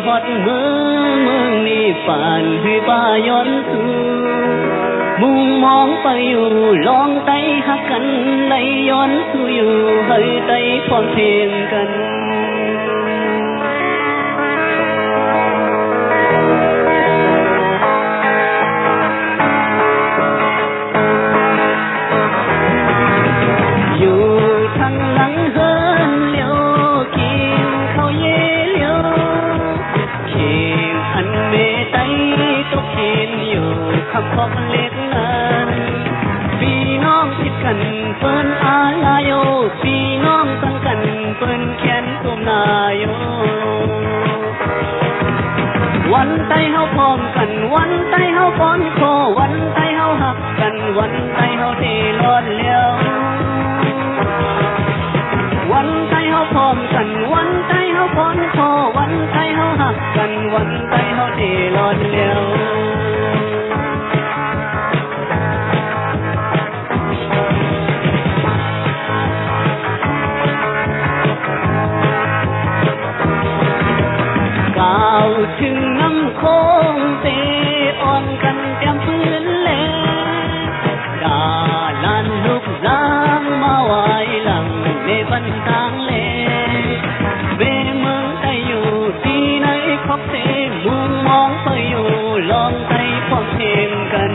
ฮอดเมืองนี้ป่านให้บ้าย้อนคือมุ่งมองไปอยู่ลองไต้หักกันในย้อนคืออยู่ให้ไต้พร้อมเพลงกันของเล็กนั้นพี่น้องคิดกันเปิ้นอาลายโยพี่น้องตั้งกันเปิ้นแขนกลมนายโยวันไต้เฮาพร้อมกันวันไต้เฮาป้อนคอวันไต้เฮาหักกันวันไต้เฮาเทร้อนแล้ววันไต้เฮาพร้อมกันวันไต้เฮาป้อนคอวันไต้เฮาหักกันวันไต้เฮาเทร้อนแล้วถึงน้ำโค้งเตะอ่อนกันเต็มพื้นแลดาลานลูกล้างมาไว้หลังในบันทางเลเวเมืองไทยอยู่ที่ไหนขอบเตมุงมองไปอยู่ลองไทยพร้อมเพลงกัน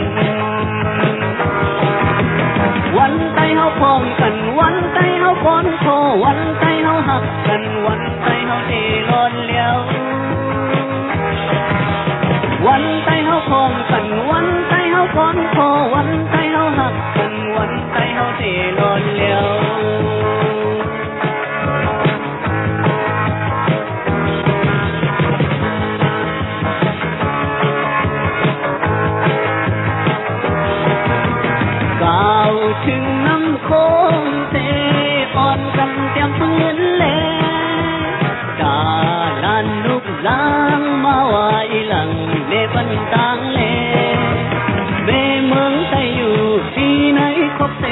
วันไทยเฮาพร้อมกันวันไทยเฮาป้อนโควันไทยเฮาหักกันวันไทยเฮาเทร้อนแล้ววันไต้เฮาพร้อมกันวันไต้เฮาป้อนคอวันไต้เฮาหักกันวันไต้เฮาเทร้อนแล้วก้าวถึงน้ำโค้งเตะอ่อนกันเต็มพื้นแลดาลานลูกล้างมาไว้หลังในบันทางเลเวเมืองไทยอยู่ที่ไหนคบเต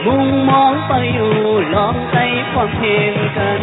มุงมองไปอยู่ลองไต้พร้อมเพลงกัน